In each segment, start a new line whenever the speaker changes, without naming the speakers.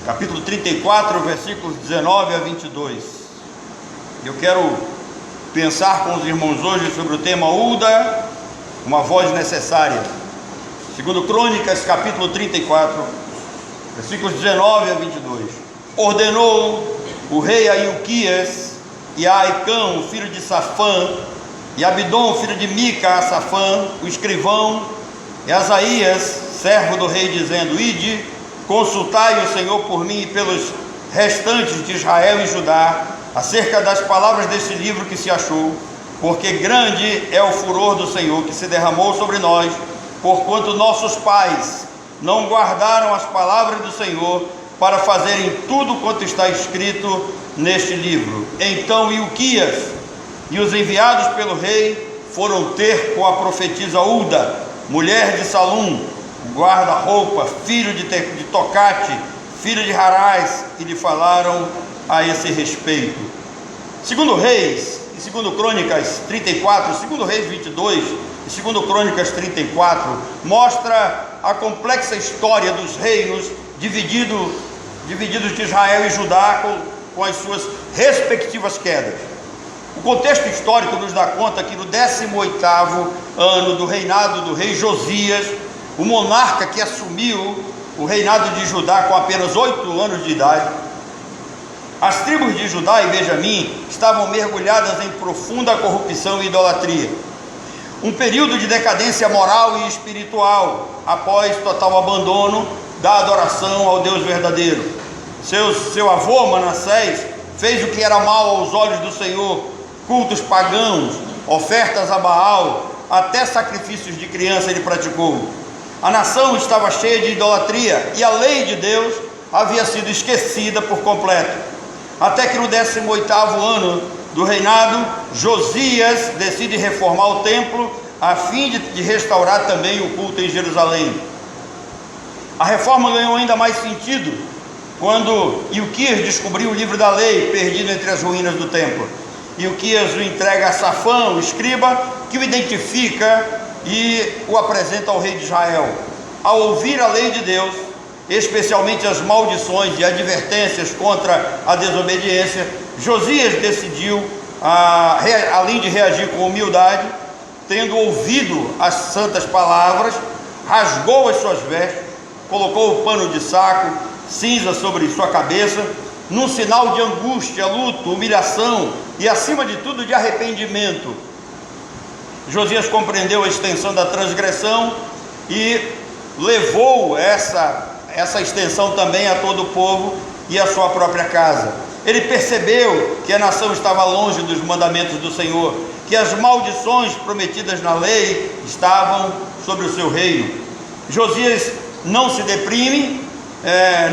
Capítulo 34, versículos 19 a 22. Eu quero pensar com os irmãos hoje sobre o tema Uda, uma voz necessária. Segundo Crônicas, capítulo 34, versículos 19 a 22. Ordenou o rei a Ilquias e a Aicão, filho de Safã, e Abidom, filho de Mica, a Safã, o escrivão, e Asaías, servo do rei, dizendo: Ide, consultai o Senhor por mim e pelos restantes de Israel e Judá, acerca das palavras desse livro que se achou, porque grande é o furor do Senhor que se derramou sobre nós, porquanto nossos pais não guardaram as palavras do Senhor para fazerem tudo quanto está escrito neste livro. Então Ilquias e os enviados pelo rei foram ter com a profetisa Uda, mulher de Salum, guarda-roupa, filho de Tocate, filho de Harás, e lhe falaram a esse respeito. Segundo Reis e segundo Crônicas 34, segundo Reis 22 e segundo Crônicas 34, mostra a complexa história dos reinos divididos de Israel e Judá com as suas respectivas quedas. O contexto histórico nos dá conta que no 18º ano do reinado do rei Josias, o monarca que assumiu o reinado de Judá com apenas 8 anos de idade, as tribos de Judá e Benjamim estavam mergulhadas em profunda corrupção e idolatria. Um período de decadência moral e espiritual, após total abandono da adoração ao Deus verdadeiro. Seu avô Manassés fez o que era mal aos olhos do Senhor: cultos pagãos, ofertas a Baal, até sacrifícios de criança ele praticou. A nação estava cheia de idolatria e a lei de Deus havia sido esquecida por completo. Até que no 18º ano do reinado, Josias decide reformar o templo a fim de restaurar também o culto em Jerusalém. A reforma ganhou ainda mais sentido quando Ilquias descobriu o livro da lei perdido entre as ruínas do templo. Ilquias o entrega a Safã, o escriba, que o identifica e o apresenta ao rei de Israel. Ao ouvir a lei de Deus, especialmente as maldições e advertências contra a desobediência, Josias decidiu, além de reagir com humildade, tendo ouvido as santas palavras, rasgou as suas vestes, colocou o pano de saco, cinza sobre sua cabeça, num sinal de angústia, luto, humilhação e, acima de tudo, de arrependimento. Josias compreendeu a extensão da transgressão e levou essa extensão também a todo o povo e a sua própria casa. Ele percebeu que a nação estava longe dos mandamentos do Senhor, que as maldições prometidas na lei estavam sobre o seu reino. Josias não se deprime,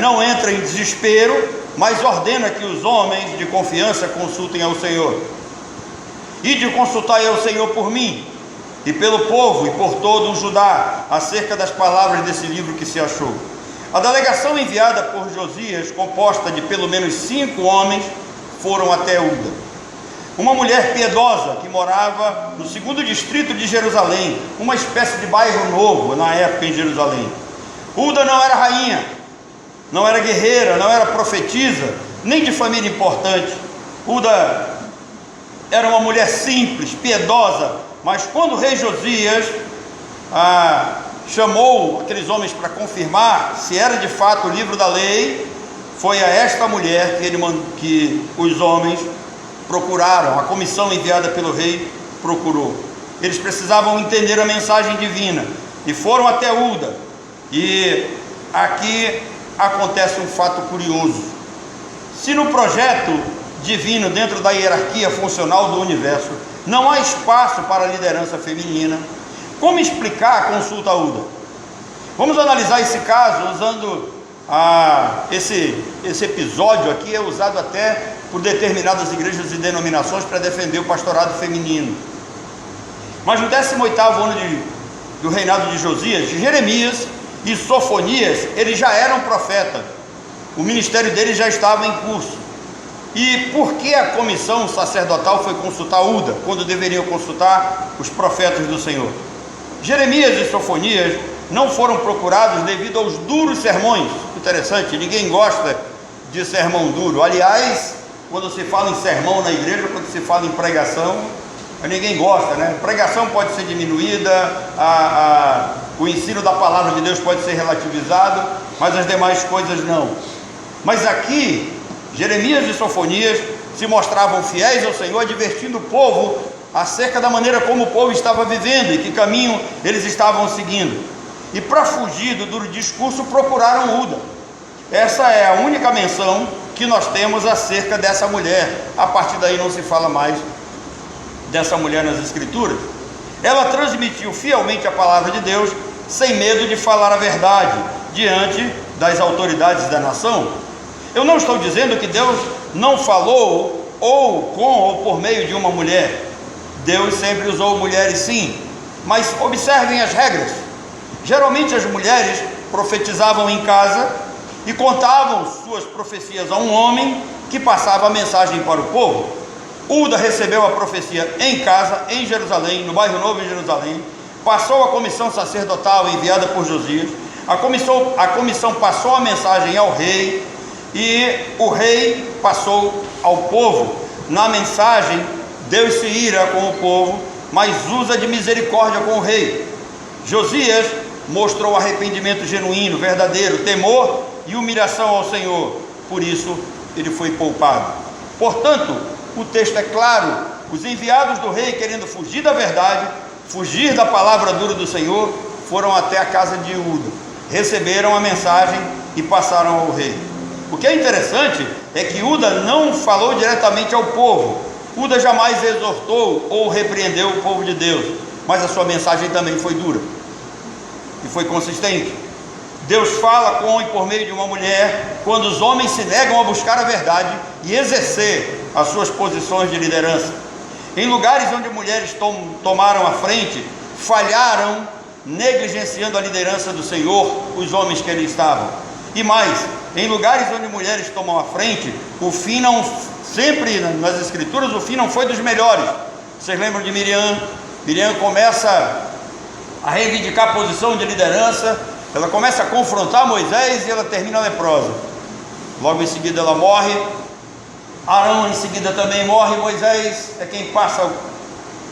não entra em desespero, mas ordena que os homens de confiança consultem ao Senhor. Ide consultai ao Senhor por mim e pelo povo e por todo o Judá, acerca das palavras desse livro que se achou. A delegação enviada por Josias, composta de pelo menos 5 homens, foram até Uda, uma mulher piedosa que morava no 2º distrito de Jerusalém, uma espécie de bairro novo na época em Jerusalém. Uda não era rainha, não era guerreira, não era profetisa, nem de família importante. Uda era uma mulher simples, piedosa, mas quando o rei Josias chamou aqueles homens para confirmar se era de fato o livro da lei, foi a esta mulher que os homens procuraram, a comissão enviada pelo rei procurou. Eles precisavam entender a mensagem divina e foram até Uda. E aqui acontece um fato curioso. Se no projeto divino, dentro da hierarquia funcional do universo, não há espaço para a liderança feminina, como explicar a consulta a Uda? Vamos analisar esse caso usando esse episódio aqui, é usado até por determinadas igrejas e denominações para defender o pastorado feminino. Mas no 18º ano do reinado de Josias, Jeremias e Sofonias, eles já eram profetas, o ministério deles já estava em curso. E por que a comissão sacerdotal foi consultar Uda, quando deveriam consultar os profetas do Senhor? Jeremias e Sofonias não foram procurados devido aos duros sermões. Interessante, ninguém gosta de sermão duro. Aliás, quando se fala em sermão na igreja, quando se fala em pregação, ninguém gosta, né? Pregação pode ser diminuída, o ensino da palavra de Deus pode ser relativizado, mas as demais coisas não. Mas aqui, Jeremias e Sofonias se mostravam fiéis ao Senhor, advertindo o povo acerca da maneira como o povo estava vivendo e que caminho eles estavam seguindo. E para fugir do duro discurso, procuraram Uda. Essa é a única menção que nós temos acerca dessa mulher. A partir daí não se fala mais dessa mulher nas Escrituras. Ela transmitiu fielmente a palavra de Deus, sem medo de falar a verdade diante das autoridades da nação. Eu não estou dizendo que Deus não falou ou com ou por meio de uma mulher. Deus sempre usou mulheres, sim, mas observem as regras. Geralmente as mulheres profetizavam em casa e contavam suas profecias a um homem que passava a mensagem para o povo. Uda recebeu a profecia em casa, em Jerusalém, no bairro Novo em Jerusalém, passou a comissão sacerdotal enviada por Josias, a comissão passou a mensagem ao rei, e o rei passou ao povo. Na mensagem, Deus se ira com o povo, mas usa de misericórdia com o rei. Josias mostrou arrependimento genuíno, verdadeiro, temor e humilhação ao Senhor, por isso ele foi poupado. Portanto, o texto é claro: os enviados do rei, querendo fugir da verdade, fugir da palavra dura do Senhor, foram até a casa de Uda, receberam a mensagem e passaram ao rei. O que é interessante é que Uda não falou diretamente ao povo. Uda jamais exortou ou repreendeu o povo de Deus, mas a sua mensagem também foi dura e foi consistente. Deus fala com e por meio de uma mulher quando os homens se negam a buscar a verdade e exercer as suas posições de liderança. Em lugares onde mulheres tomaram a frente, falharam, negligenciando a liderança do Senhor, os homens que ali estavam. E mais, em lugares onde mulheres tomam a frente, o fim não, sempre nas Escrituras, o fim não foi dos melhores. Vocês lembram de Miriam? Miriam começa a reivindicar a posição de liderança, ela começa a confrontar Moisés e ela termina leprosa. Logo em seguida ela morre, Arão em seguida também morre, Moisés é quem passa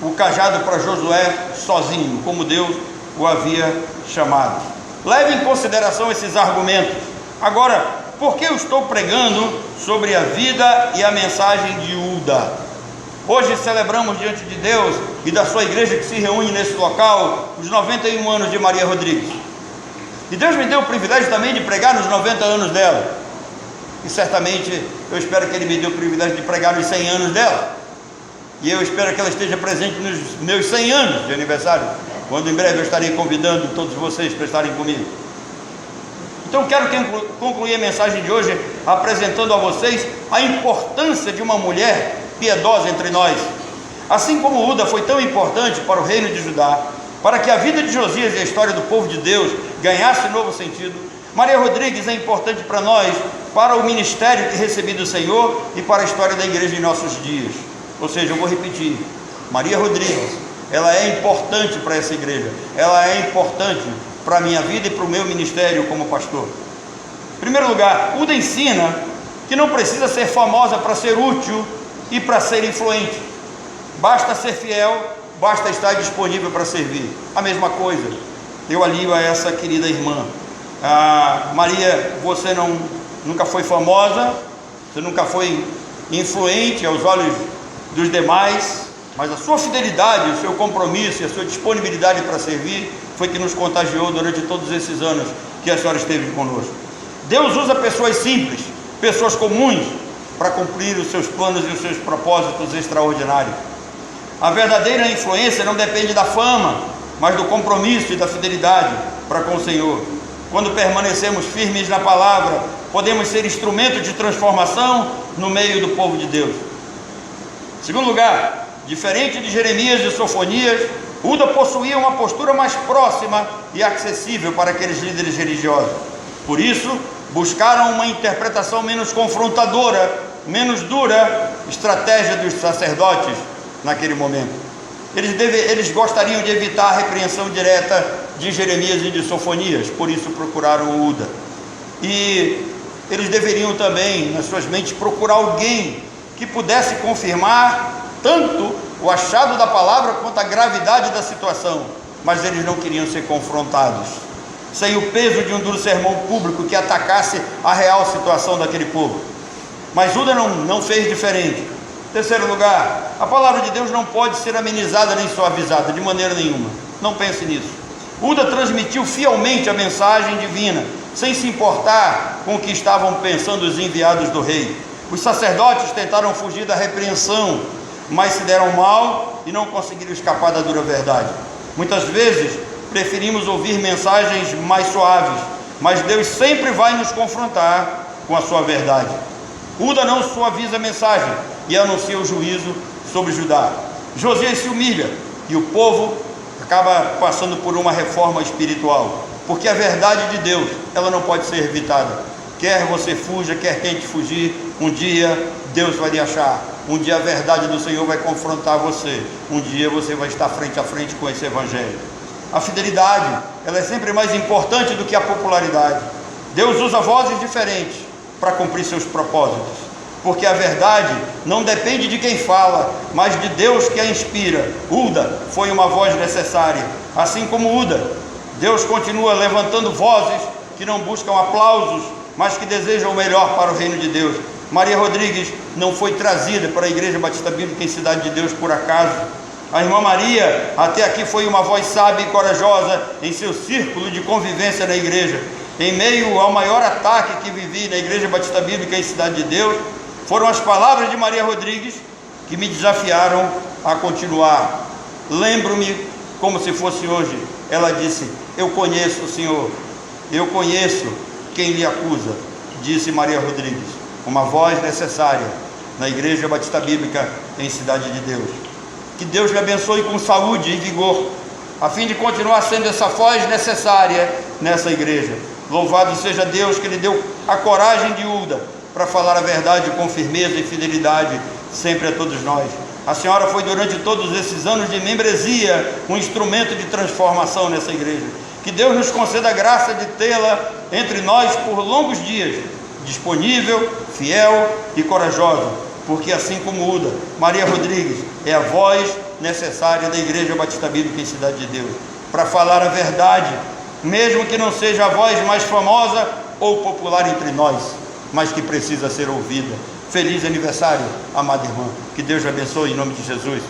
o cajado para Josué sozinho, como Deus o havia chamado. Leve em consideração esses argumentos. Agora, por que eu estou pregando sobre a vida e a mensagem de Uda? Hoje celebramos diante de Deus e da sua igreja que se reúne nesse local os 91 anos de Maria Rodrigues. E Deus me deu o privilégio também de pregar nos 90 anos dela. E certamente eu espero que Ele me dê o privilégio de pregar nos 100 anos dela. E eu espero que ela esteja presente nos meus 100 anos de aniversário, quando em breve eu estarei convidando todos vocês para estarem comigo. Então quero concluir a mensagem de hoje apresentando a vocês a importância de uma mulher piedosa entre nós. Assim como Uda foi tão importante para o reino de Judá, para que a vida de Josias e a história do povo de Deus ganhasse novo sentido, Maria Rodrigues é importante para nós, para o ministério que recebi do Senhor e para a história da igreja em nossos dias. Ou seja, eu vou repetir: Maria Rodrigues, ela é importante para essa igreja, ela é importante para a minha vida e para o meu ministério como pastor. Em primeiro lugar, Uda ensina que não precisa ser famosa para ser útil e para ser influente. Basta ser fiel, basta estar disponível para servir. A mesma coisa eu alio a essa querida irmã. Maria, você nunca foi famosa, você nunca foi influente aos olhos dos demais, mas a sua fidelidade, o seu compromisso e a sua disponibilidade para servir foi que nos contagiou durante todos esses anos que a senhora esteve conosco. Deus usa pessoas simples, pessoas comuns, para cumprir os seus planos e os seus propósitos extraordinários. A verdadeira influência não depende da fama, mas do compromisso e da fidelidade para com o Senhor. Quando permanecemos firmes na palavra, podemos ser instrumento de transformação no meio do povo de Deus. Em segundo lugar, diferente de Jeremias e Sofonias, Uda possuía uma postura mais próxima e acessível para aqueles líderes religiosos. Por isso, buscaram uma interpretação menos confrontadora, menos dura, estratégia dos sacerdotes naquele momento. Eles gostariam de evitar a repreensão direta de Jeremias e de Sofonias, por isso procuraram Uda. E eles deveriam também, nas suas mentes, procurar alguém que pudesse confirmar tanto o achado da palavra quanto a gravidade da situação, mas eles não queriam ser confrontados, sem o peso de um duro sermão público que atacasse a real situação daquele povo. Mas Uda não fez diferente. Terceiro lugar, a palavra de Deus não pode ser amenizada nem suavizada, de maneira nenhuma. Não pense nisso. Uda transmitiu fielmente a mensagem divina, sem se importar com o que estavam pensando os enviados do rei. Os sacerdotes tentaram fugir da repreensão, mas se deram mal e não conseguiram escapar da dura verdade. Muitas vezes preferimos ouvir mensagens mais suaves, mas Deus sempre vai nos confrontar com a sua verdade. Uda não suaviza a mensagem e anuncia o juízo sobre Judá. Josias se humilha e o povo acaba passando por uma reforma espiritual, porque a verdade de Deus, ela não pode ser evitada. Quer você fuja, quer tente fugir, um dia Deus vai lhe achar, um dia a verdade do Senhor vai confrontar você, um dia você vai estar frente a frente com esse evangelho. A fidelidade, ela é sempre mais importante do que a popularidade. Deus usa vozes diferentes para cumprir seus propósitos, porque a verdade não depende de quem fala, mas de Deus que a inspira. Uda foi uma voz necessária, assim como Uda, Deus continua levantando vozes que não buscam aplausos, mas que desejam o melhor para o reino de Deus. Maria Rodrigues não foi trazida para a Igreja Batista Bíblica em Cidade de Deus por acaso. A irmã Maria até aqui foi uma voz sábia e corajosa em seu círculo de convivência na igreja. Em meio ao maior ataque que vivi na Igreja Batista Bíblica em Cidade de Deus, foram as palavras de Maria Rodrigues que me desafiaram a continuar. Lembro-me como se fosse hoje. Ela disse: eu conheço o Senhor, eu conheço quem lhe acusa, disse Maria Rodrigues, uma voz necessária na Igreja Batista Bíblica em Cidade de Deus. Que Deus lhe abençoe com saúde e vigor, a fim de continuar sendo essa voz necessária nessa igreja. Louvado seja Deus que lhe deu a coragem de Uda para falar a verdade com firmeza e fidelidade sempre a todos nós. A senhora foi durante todos esses anos de membresia um instrumento de transformação nessa igreja. Que Deus nos conceda a graça de tê-la entre nós por longos dias, disponível, fiel e corajosa, porque assim como Uda, Maria Rodrigues é a voz necessária da Igreja Batista Bíblica em Cidade de Deus, para falar a verdade, mesmo que não seja a voz mais famosa ou popular entre nós, mas que precisa ser ouvida. Feliz aniversário, amada irmã, que Deus te abençoe em nome de Jesus.